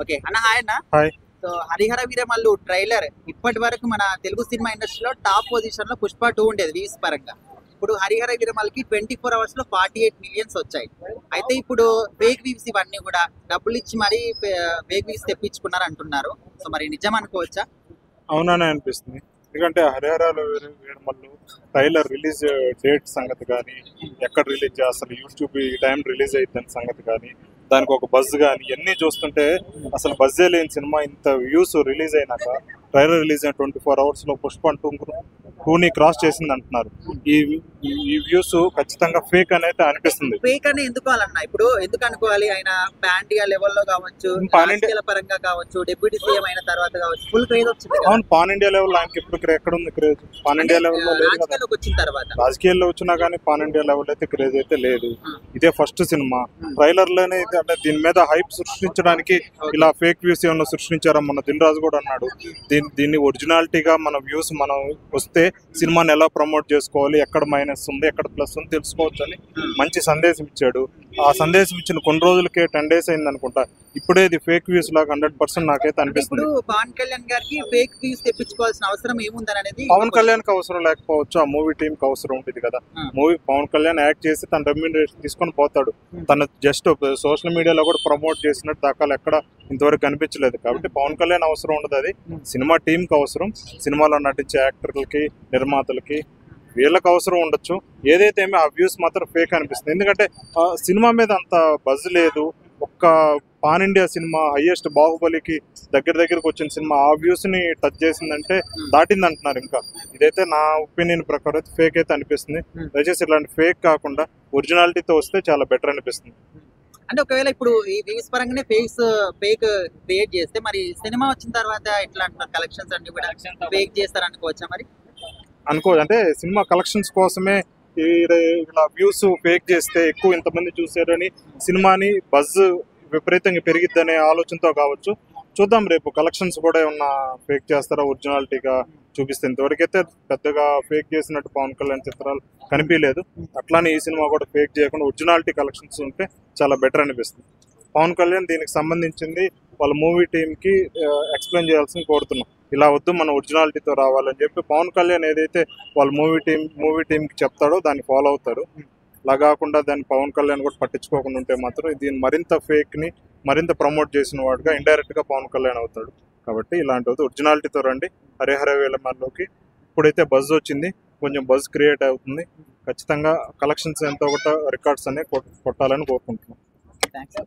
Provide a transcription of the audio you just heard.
Okay అన్న, hi అన్న. Hi. So Harihara Veeramallu trailer ఇప్పటి వరకు మన తెలుగు సినిమా ఇండస్ట్రీలో టాప్ పొజిషన్ లో పుష్ప 2 ఉండేది వ్యూస్ పరంగా. ఇప్పుడు హరిహర వీరమల్కి 24 hours లో 48 millions వచ్చాయి. అయితే ఇప్పుడు ఫేక్ వ్యూస్ ఇవన్నీ కూడా డబ్బులు ఇచ్చి మరీ ఫేక్ వ్యూస్ తెప్పించుకున్నారు అంటున్నారు. సో మరి నిజం అనుకోవచ్చా? అవుననే అనిపిస్తుంది. ఎందుకంటే హరిహరాలు వీరమల్లు ట్రైలర్ రిలీజ్ డేట్ సంగతి కానీ, ఎక్కడ రిలీజ్ అసలు యూట్యూబ్ ఈ టైం రిలీజ్ అయిద్దని సంగతి కానీ, దానికి ఒక బజ్ కానీ ఇవన్నీ చూస్తుంటే అసలు బజ్జే లేని సినిమా ఇంత వ్యూస్ రిలీజ్ అయినాక ట్రైలర్ రిలీజ్ అయిన 24 hours లో పుష్ప 2ని క్రాస్ చేసింది అంటున్నారు. ఈ వ్యూస్ ఖచ్చితంగా ఫేక్ అనేది అనిపిస్తుంది. ఫేక్ అని ఎందుకు అన్నా? ఇప్పుడు ఎందుకు అనుకోవాలి? ఆయన పాన్ ఇండియా లెవెల్లో కావచ్చు, రాజకీయాల పరంగా కావచ్చు, డిప్యూటీ సీఎం అయిన తర్వాత కావచ్చు, ఫుల్ క్రేజ్ వచ్చింది. అవును, పాన్ ఇండియా లెవెల్ ఆయనకి ఇప్పుడు ఎక్కడ ఉంది క్రేజ్? పాన్ ఇండియా లెవెల్లో లేదు కదా. వచ్చిన తర్వాత రాజకీయాల్లో వచ్చినా కానీ పాన్ ఇండియా లెవెల్ అయితే క్రేజ్ అయితే లేదు. ఇదే ఫస్ట్ సినిమా. ట్రైలర్ లోనే అంటే దీని మీద హైప్ సృష్టించడానికి ఇలా ఫేక్ వ్యూస్ ఏమన్నా సృష్టించారా? మన దిల్ రాజు కూడా అన్నాడు, దీన్ని ఒరిజినాలిటీగా మన వ్యూస్ మనం వస్తే సినిమాని ఎలా ప్రమోట్ చేసుకోవాలి, ఎక్కడ మైనస్ ఉంది ఎక్కడ ప్లస్ ఉంది తెలుసుకోవచ్చు అని మంచి సందేశం ఇచ్చాడు. ఆ సందేశం ఇచ్చిన కొన్ని రోజులకే 10 days అయింది అనుకుంటా. ఇప్పుడే ఇది ఫేక్ వ్యూస్ లాగా 100% నాకైతే అనిపిస్తుంది. పవన్ కళ్యాణ్ గారికి ఫేక్ వ్యూస్ తెప్పించుకోవాల్సిన అవసరం ఏముందని అనేది పవన్ కళ్యాణ్ కి అవసరం లేకపోవచ్చు, ఆ మూవీ టీమ్ కి అవసరం ఉంటుంది కదా. మూవీ పవన్ కళ్యాణ్ యాక్ట్ చేసి తన రెమ్యూనరేషన్ తీసుకొని పోతాడు. తన జస్ట్ సోషల్ మీడియాలో కూడా ప్రమోట్ చేసినట్టు దాఖలు ఎక్కడ ఇంతవరకు కనిపించలేదు. కాబట్టి పవన్ కళ్యాణ్ అవసరం ఉండదు, అది సినిమా టీమ్ కి అవసరం. సినిమాలో నటించే యాక్టర్లకి, నిర్మాతలకి, వీళ్ళకి అవసరం ఉండొచ్చు. ఏదైతే ఆ వ్యూస్ మాత్రం ఫేక్ అనిపిస్తుంది. ఎందుకంటే సినిమా మీద అంత బజ్ లేదు. ఒక్క పాన్ ఇండియా సినిమా హైయెస్ట్ బాహుబలికి దగ్గరకు వచ్చిన సినిమా ఆ వ్యూస్ ని టచ్ చేసిందంటే దాటింది అంటున్నారు. ఇంకా ఇదైతే నా ఒపీనియన్ ప్రకారం అయితే ఫేక్ అయితే అనిపిస్తుంది. దయచేసి ఇలాంటి ఫేక్ కాకుండా ఒరిజినాలిటీతో వస్తే చాలా బెటర్ అనిపిస్తుంది. అంటే ఒకవేళ ఇప్పుడు ఈ వ్యూస్ పరంగానే ఫేక్ క్రియేట్ చేస్తే మరి సినిమా వచ్చిన తర్వాత ఎట్లా అంటున్నారు? కలెక్షన్స్ అన్ని కూడా ఫేక్ చేస్తారు అనుకోవచ్చా? మరి అంటే సినిమా కలెక్షన్స్ కోసమే ఇలా వ్యూస్ ఫేక్ చేస్తే ఎక్కువ ఇంతమంది చూసారని సినిమాని బజ్ విపరీతంగా పెరిగిద్దనే ఆలోచనతో కావచ్చు. చూద్దాం రేపు కలెక్షన్స్ కూడా ఏమన్నా ఫేక్ చేస్తారా ఒరిజినాలిటీగా చూపిస్తే. ఇంతవరకైతే పెద్దగా ఫేక్ చేసినట్టు పవన్ కళ్యాణ్ చిత్రాలు కనిపించలేదు. అట్లానే ఈ సినిమా కూడా ఫేక్ చేయకుండా ఒరిజినాలిటీ కలెక్షన్స్ ఉంటే చాలా బెటర్ అనిపిస్తుంది. పవన్ కళ్యాణ్ దీనికి సంబంధించింది వాళ్ళ మూవీ టీంకి ఎక్స్ప్లెయిన్ చేయాల్సింది కోరుతున్నాం. ఇలా వద్దు, మన ఒరిజినాలిటీతో రావాలని చెప్పి పవన్ కళ్యాణ్ ఏదైతే వాళ్ళ మూవీ టీంకి చెప్తాడో దాన్ని ఫాలో అవుతారు. అలా కాకుండా దాన్ని పవన్ కళ్యాణ్ కూడా పట్టించుకోకుండా ఉంటే మాత్రం దీన్ని మరింత ఫేక్ని మరింత ప్రమోట్ చేసిన వాడుగా ఇండైరెక్ట్గా పవన్ కళ్యాణ్ అవుతాడు. కాబట్టి ఇలాంటిది ఒరిజినాలిటీతో రండి హరిహర వీరమల్లుకి. ఇప్పుడైతే బజ్ వచ్చింది, కొంచెం బజ్ క్రియేట్ అవుతుంది. ఖచ్చితంగా కలెక్షన్స్ ఎంతో ఒకట రికార్డ్స్ అనేవి కొట్టాలని కోరుకుంటున్నాం. థ్యాంక్స్.